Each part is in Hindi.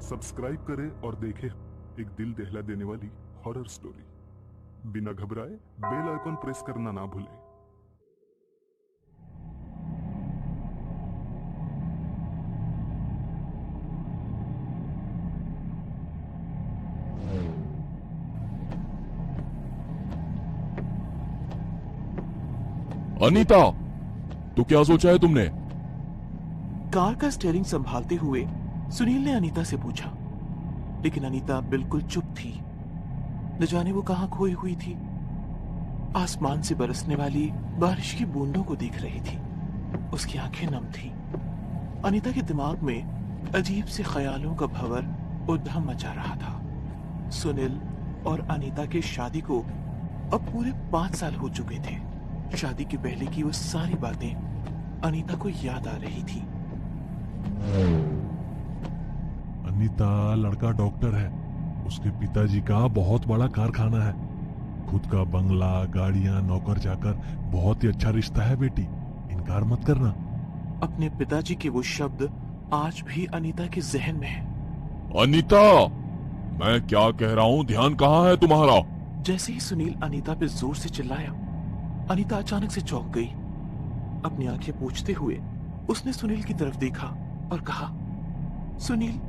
सब्सक्राइब करें और देखें एक दिल दहला देने वाली हॉरर स्टोरी। बिना घबराए बेल आइकॉन प्रेस करना ना भूलें। अनीता, तो क्या सोचा है तुमने? कार का स्टीयरिंग संभालते हुए सुनील ने अनीता से पूछा, लेकिन अनीता बिल्कुल चुप थी। न जाने वो कहां खोई हुई थी। आसमान से बरसने वाली बारिश की बूंदों को देख रही थी। उसकी आंखें नम थी। अनीता के दिमाग में अजीब से ख्यालों का भंवर उद्यम मचा रहा था। सुनील और अनीता के शादी को अब पूरे 5 साल हो चुके थे। शादी के पहले की वो सारी बातें अनीता को याद आ रही थी। अनीता, लड़का डॉक्टर है। उसके पिताजी का बहुत बड़ा कारखाना है। खुद का बंगला, गाड़ियां, नौकर चाकर, बहुत ही अच्छा रिश्ता है बेटी, इनकार मत करना। अपने पिताजी के वो शब्द आज भी अनीता के जहन में है। अनीता, मैं क्या कह रहा हूँ, ध्यान कहाँ है तुम्हारा? जैसे ही सुनील अनीता पे जोर से चिल्लाया, अनीता अचानक से चौंक गई। अपनी आंखें पोंछते हुए उसने सुनील की तरफ देखा और कहा, सुनील,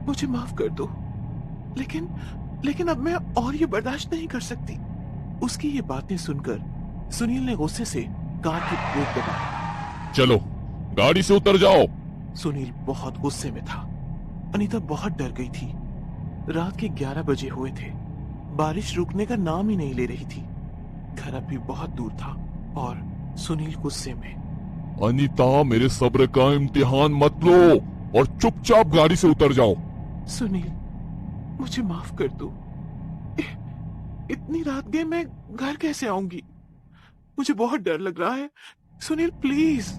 मुझे माफ कर दो, लेकिन अब मैं और ये बर्दाश्त नहीं कर सकती। उसकी ये बातें सुनकर सुनील ने गुस्से से कार की ब्रेक दबाई। चलो, गाड़ी से उतर जाओ। सुनील बहुत गुस्से में था। अनीता बहुत डर गई थी। रात के 11 बजे हुए थे। बारिश रुकने का नाम ही नहीं ले रही थी। घर अब भी बहुत दूर था और सुनील गुस्से में। अनीता, मेरे सब्र का इम्तिहान मत लो और चुपचाप गाड़ी से उतर जाओ। सुनील, मुझे माफ कर दो। इतनी रात गए मैं घर कैसे आऊंगी? मुझे बहुत डर लग रहा है। सुनील, प्लीज।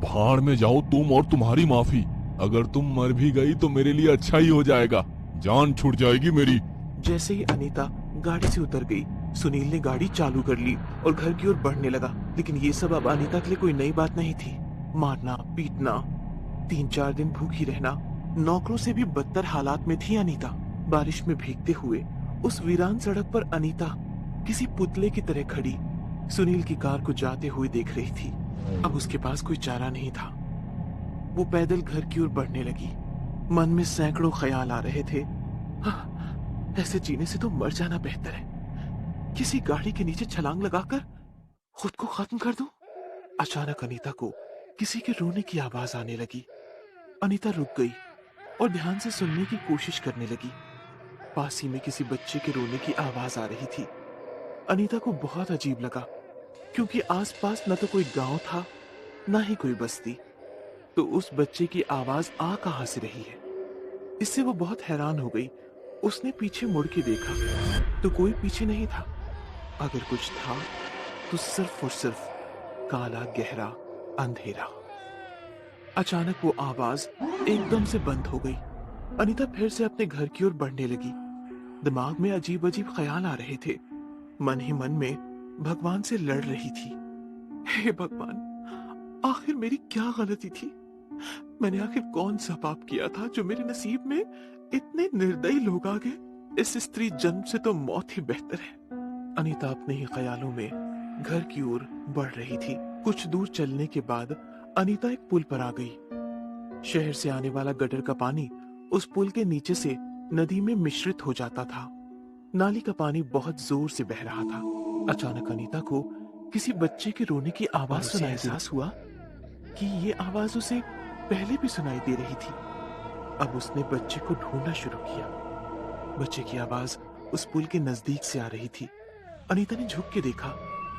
भाड़ में जाओ तुम और तुम्हारी माफी। अगर तुम मर भी गई तो मेरे लिए अच्छा ही हो जाएगा। जान छूट जाएगी मेरी। जैसे ही अनीता गाड़ी से उतर गई, सुनील ने गाड़ी चालू कर ली और घर की ओर बढ़ने लगा। लेकिन ये सब अब अनीता के लिए कोई नई बात नहीं थी। मारना, पीटना, 3-4 दिन भूखी रहना, नौकरों से भी बदतर हालात में थी अनीता। बारिश में भीगते हुए उस वीरान सड़क पर अनीता किसी पुतले की तरह खड़ी सुनील की कार को जाते हुए देख रही थी। अब उसके पास कोई चारा नहीं था। वो पैदल घर की ओर बढ़ने लगी। मन में सैकड़ों ख्याल आ रहे थे। ऐसे जीने से तो मर जाना बेहतर है। किसी गाड़ी के नीचे छलांग लगाकर खुद को खत्म कर दूं। अचानक अनीता को किसी के रोने की आवाज आने लगी। अनीता रुक गई और ध्यान से सुनने की कोशिश करने लगी। पास ही में किसी बच्चे के रोने की आवाज आ रही थी। अनीता को बहुत अजीब लगा, क्योंकि आसपास न तो कोई गांव था, न ही कोई बस्ती। तो उस बच्चे की आवाज आ कहां से रही है? इससे वो बहुत हैरान हो गई। उसने पीछे मुड़ के देखा तो कोई पीछे नहीं था। अगर कुछ था तो सिर्फ और सिर्फ काला गहरा अंधेरा। अचानक वो आवाज एकदम से बंद हो गई। अनीता फिर से अपने घर की ओर बढ़ने लगी। दिमाग में अजीब अजीब ख्याल आ रहे थे। मन ही मन में भगवान से लड़ रही थी। हे भगवान, आखिर मेरी क्या गलती थी? मैंने आखिर कौन सा पाप किया था जो मेरे नसीब में इतने निर्दयी लोग आ गए? इस स्त्री जन्म से तो मौत ही बेहतर है। अनीता अपने ही ख्यालों में घर की ओर बढ़ रही थी। कुछ दूर चलने के बाद अनीता एक पुल पर आ गई। शहर से आने वाला गटर का पानी उस पुल के नीचे से नदी में मिश्रित हो जाता था। नाली का पानी बहुत जोर से बह रहा था। अचानक अनीता को किसी बच्चे के रोने की आवाज सुनाई। एहसास हुआ कि ये आवाज उसे पहले भी सुनाई दे रही थी। अब उसने बच्चे को ढूंढना शुरू किया। बच्चे की आवाज उस पुल के नजदीक से आ रही थी। अनीता ने झुक के देखा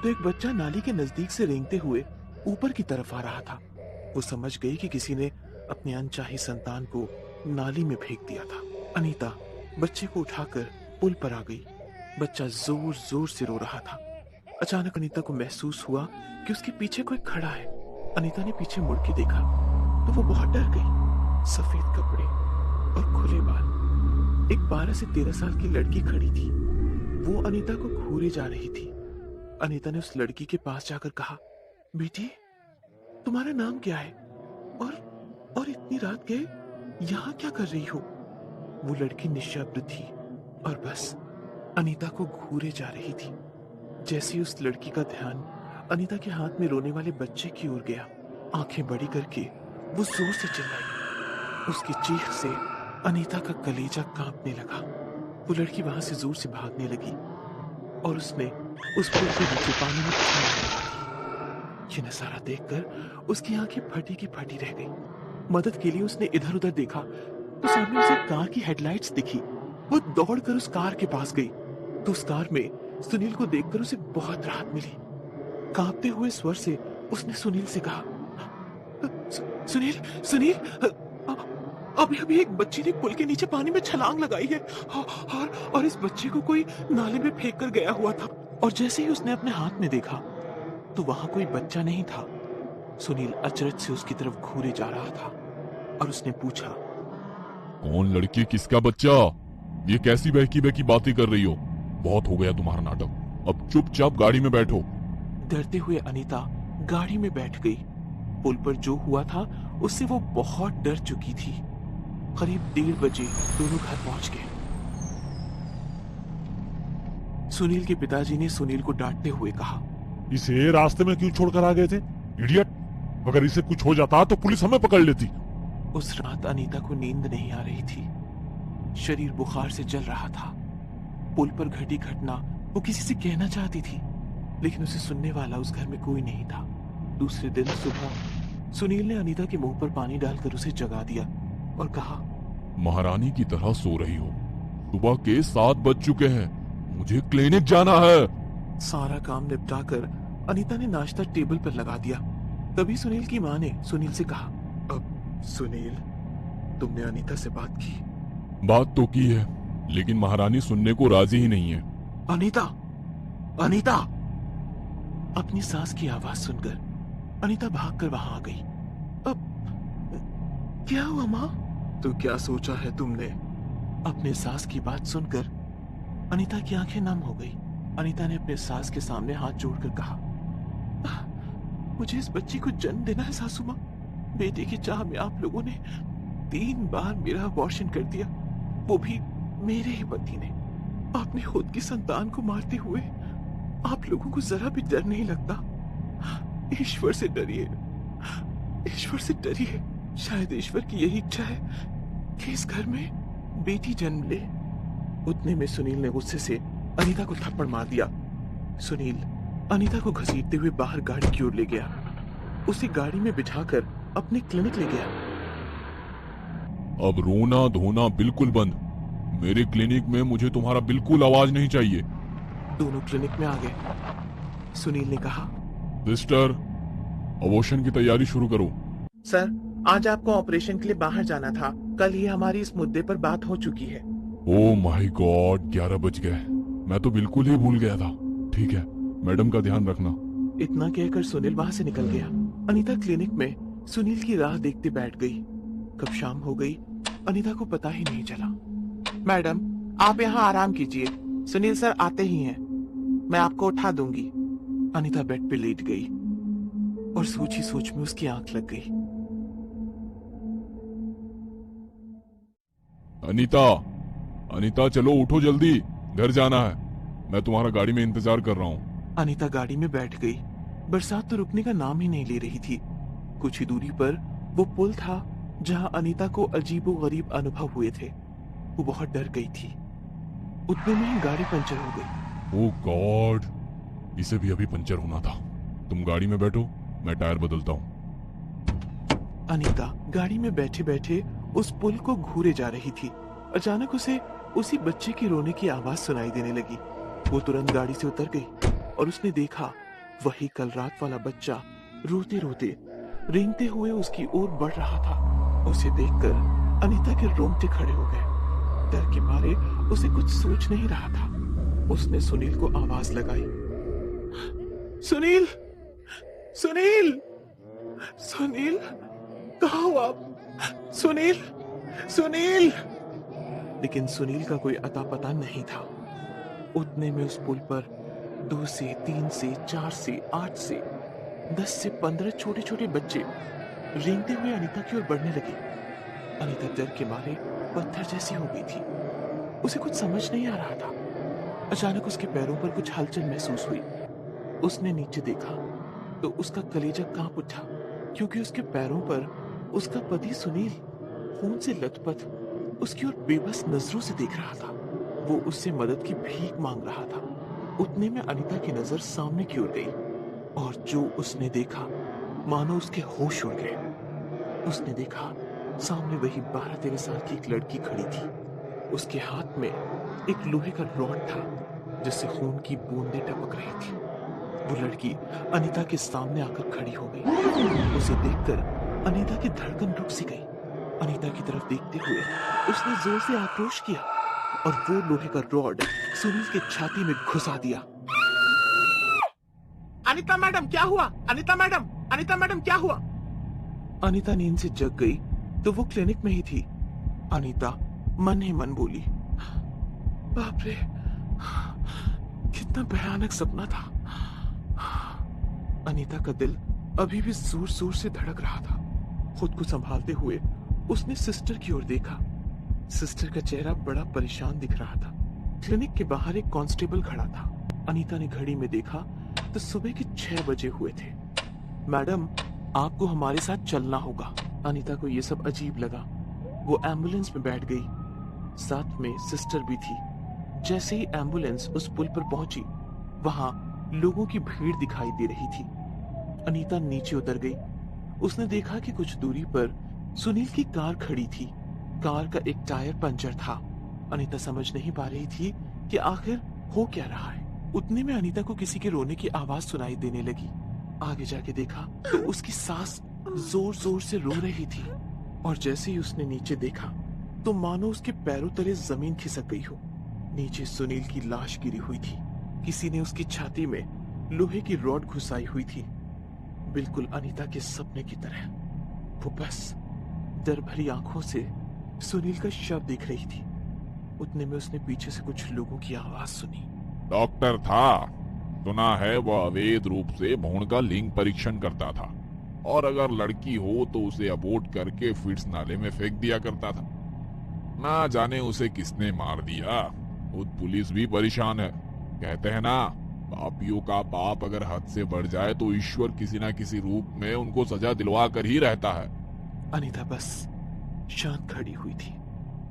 तो एक बच्चा नाली के नजदीक से रेंगते हुए ऊपर की तरफ आ रहा था। वो समझ गई कि किसी ने अपने अनचाही संतान को नाली में फेंक दिया था। अनीता बच्चे को उठाकर पुल पर आ गई। बच्चा जोर जोर से रो रहा था। अचानक अनीता को महसूस हुआ कि उसके पीछे कोई खड़ा है। अनीता ने पीछे मुड़ के देखा तो वो बहुत डर गई। सफेद कपड़े और खुले बाल। एक 12 से 13 साल की लड़की खड़ी थी। वो अनीता को घूरे जा रही थी। अनीता ने उस लड़की के पास जाकर कहा, बेटी, तुम्हारा नाम क्या है? और इतनी रात गए यहाँ क्या कर रही हो? वो लड़की निशब्द थी और बस अनीता को घूरे जा रही थी। जैसे ही उस लड़की का ध्यान अनीता के हाथ में रोने वाले बच्चे की ओर गया, आंखें बड़ी करके वो जोर से चिल्लाई। उसकी चीख से अनीता का कलेजा कांपने लगा। वो लड़की वहां से जोर से भागने लगी और उसने उस पुल के नीचे पानी में छलांग लगा दी। ये नजारा देखकर उसकी आंखें फटी की फटी रह गई। मदद के लिए उसने इधर उधर देखा तो सामने उसे कार की हेडलाइट्स दिखी। वो दौड़कर उस कार के पास गई तो उस कार में सुनील को देखकर उसे बहुत राहत मिली। कांपते हुए स्वर से उसने सुनील से कहा, सुनील सुनील, अभी अभी एक बच्ची ने पुल के नीचे पानी में छलांग लगाई है और इस बच्चे को कोई नाले में फेंक कर गया हुआ था। और जैसे ही उसने अपने हाथ में देखा तो वहां कोई बच्चा नहीं था। सुनील अचरज से उसकी तरफ घूरे जा रहा था और उसने पूछा, कौन लड़की, किसका बच्चा? ये कैसी बहकी बहकी बातें कर रही हो? बहुत हो गया तुम्हारा नाटक, अब चुपचाप गाड़ी में बैठो। डरते हुए अनीता गाड़ी में बैठ गई। पुल पर जो हुआ था उससे वो बहुत डर चुकी थी। करीब 1:30 बजे दोनों घर पहुंच गए। सुनील के पिताजी ने सुनील को डांटते हुए कहा, इसे रास्ते में क्यों छोड़कर आ गए थे, इडियट? अगर इसे कुछ हो जाता तो पुलिस हमें पकड़ लेती। उस रात अनीता को नींद नहीं आ रही थी। शरीर बुखार से जल रहा था। पुल पर घटी घटना वो किसी से कहना चाहती थी, लेकिन उसे सुनने वाला उस घर में कोई नहीं था। दूसरे दिन सुबह सुनील ने अनीता के मुंह पर पानी डालकर उसे जगा दिया और कहा, महारानी की तरह सो रही हो। सुबह के 7 बज चुके हैं, मुझे क्लिनिक जाना है। सारा काम निपटाकर अनीता ने नाश्ता टेबल पर लगा दिया। तभी सुनील की माँ ने सुनील से कहा, अब सुनील, तुमने अनीता से बात की? बात तो की है, लेकिन महारानी सुनने को राजी ही नहीं है। अनीता, अनीता! अपनी सास की आवाज सुनकर अनीता भागकर वहां आ गई। अब क्या हुआ माँ? तो क्या सोचा है तुमने? अपने सास की बात सुनकर अनीता की आंखें नम हो गई। अनीता ने अपने सास के सामने हाथ जोड़कर कहा, मुझे इस बच्ची को जन्म देना है सासू माँ। बेटे की चाह में आप लोगों ने 3 बार मेरा अबॉर्शन कर दिया, वो भी मेरे ही पति ने। आपने खुद की संतान को मारते हुए आप लोगों को जरा भी डर नहीं लगता? ईश्वर से डरिए, ईश्वर से डरिए। शायद ईश्वर की यही इच्छा है कि इस घर में बेटी जन्म ले। उतने में सुनील ने गुस्से से अनीता को थप्पड़ मार दिया। सुनील अनीता को घसीटते हुए बाहर गाड़ी की ओर ले गया। उसे गाड़ी में बिठाकर अपने क्लिनिक ले गया। अब रोना धोना बिल्कुल बंद। मेरे क्लिनिक में मुझे तुम्हारा बिल्कुल आवाज नहीं चाहिए। दोनों क्लिनिक में आ गए। सुनील ने कहा, सिस्टर, अबॉर्शन की तैयारी शुरू करो। सर, आज आपको ऑपरेशन के लिए बाहर जाना था। कल ही हमारी इस मुद्दे पर बात हो चुकी है। ओह माय गॉड, 11 बज गए। मैं तो बिल्कुल ही भूल गया था। ठीक है, मैडम का ध्यान रखना। इतना कहकर सुनील वहां से निकल गया। अनीता क्लिनिक में सुनील की राह देखते बैठ गई। कब शाम हो गई अनीता को पता ही नहीं चला। मैडम, आप यहाँ आराम कीजिए, सुनील सर आते ही हैं, मैं आपको उठा दूंगी। अनीता बेड पे लेट गई और सोच ही सोच में उसकी आंख लग गई। अनीता, अनीता चलो उठो जल्दी, घर जाना है। मैं तुम्हारा गाड़ी में इंतजार कर रहा हूँ। अनीता गाड़ी में बैठ गई। बरसात तो रुकने का नाम ही नहीं ले रही थी। कुछ ही दूरी पर वो पुल था जहां अनीता को अजीबोगरीब अनुभव हुए थे। वो बहुत डर गई थी। उतने में ही गाड़ी पंचर हो गई। ओह गॉड, इसे भी अभी पंचर होना था। तुम गाड़ी में बैठो, मैं टायर बदलता हूँ। अनीता गाड़ी में बैठे बैठे उस पुल को घूरे जा रही थी। अचानक उसे उसी बच्चे की रोने की आवाज सुनाई देने लगी। वो तुरंत गाड़ी से उतर गई और उसने देखा वही कल रात वाला बच्चा रोते रोते रेंगते हुए उसकी ओर बढ़ रहा था। उसे देखकर अनीता के रोंगटे खड़े हो गए। डर के मारे उसे कुछ सोच नहीं रहा था। उसने सुनील को आवाज लगाई, सुनील, सुनील, सुनील, कहाँ हो आप? सुनील, सुनील। लेकिन सुनील का कोई अता पता नहीं था। उतने में उस पुल पर 2 से 3 से 4 से 8 से 10 से 15 छोटे छोटे बच्चे रेंगते हुए अनीता की ओर बढ़ने लगे। अनीता डर के मारे पत्थर जैसी हो गई थी। उसे कुछ समझ नहीं आ रहा था। अचानक उसके पैरों पर कुछ हलचल महसूस हुई। उसने नीचे देखा तो उसका कलेजा कांप उठा, क्योंकि उसके पैरों पर उसका पति सुनील खून से लथपथ उसकी ओर बेबस नजरों से देख रहा था। वो उससे मदद की भीख मांग रहा था। उतने में अनीता की नजर सामने की ओर गई और जो उसने देखा मानो उसके होश उड़ गए। उसने देखा सामने वही 12-13 साल की एक लड़की खड़ी थी। उसके हाथ में एक लोहे का रॉड था जिससे खून की बूंदें टपक रही थी। वो लड़की अनीता के सामने आकर खड़ी हो गई। उसे देखकर अनीता की धड़कन रुक सी गई। अनीता की तरफ देखते हुए उसने जोर से आक्रोश किया और वो लोहे का रॉड सुनील के छाती में घुसा दिया। अनीता मैडम क्या हुआ? अनीता मैडम क्या हुआ? अनीता नींद से जग गई तो वो क्लिनिक में ही थी। अनीता मन ही मन बोली, बाप रे, कितना भयानक सपना था। अनीता का दिल अभी भी जोर जोर से धड़क रहा था। खुद को संभालते हुए उसने सिस्टर की ओर देखा। सिस्टर का चेहरा बड़ा परेशान दिख रहा था। क्लिनिक के बाहर एक कांस्टेबल खड़ा था। अनीता ने घड़ी में देखा तो सुबह के 6 बजे हुए थे। मैडम, आपको हमारे साथ चलना होगा। अनीता को यह सब अजीब लगा। वो एम्बुलेंस में बैठ गई। साथ में सिस्टर भी थी। जैसे ही एम्बुलेंस उस पुल पर पहुंची, वहां लोगों की भीड़ दिखाई दे रही थी। अनीता नीचे उतर गई। उसने देखा कि कुछ दूरी पर सुनील की कार खड़ी थी। कार का एक टायर पंचर था। अनीता समझ नहीं पा रही थी कि आखिर हो क्या रहा है। उतने में अनीता को किसी के रोने की आवाज सुनाई देने लगी। आगे जाके देखा तो उसकी सास जोर जोर से रो रही थी और जैसे ही उसने नीचे देखा तो मानो उसके पैरों तले जमीन खिसक गई हो। नीचे सुनील की लाश गिरी हुई थी। किसी ने उसकी छाती में लोहे की रॉड घुसाई हुई थी, बिल्कुल अनीता के सपने की तरह। वो बस डर भरी आंखों से सुनील का शव देख रही थी। उतने में उसने पीछे से कुछ लोगों की आवाज सुनी। डॉक्टर था, सुना है वो अवैध रूप से भ्रूण का लिंग परीक्षण करता था और अगर लड़की हो तो उसे अबॉर्ट करके फिट्स नाले में फेंक दिया करता था। ना जाने उसे किसने मार दिया। खुद पुलिस भी परेशान है। कहते हैं ना, पापियों का पाप अगर हद से बढ़ जाए तो ईश्वर किसी ना किसी रूप में उनको सजा दिलवा कर ही रहता है। अनीता बस शांत खड़ी हुई थी।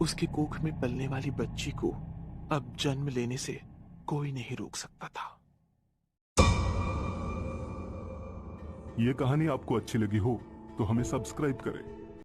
उसके कोख में पलने वाली बच्ची को अब जन्म लेने से कोई नहीं रोक सकता था। ये कहानी आपको अच्छी लगी हो तो हमें सब्सक्राइब करें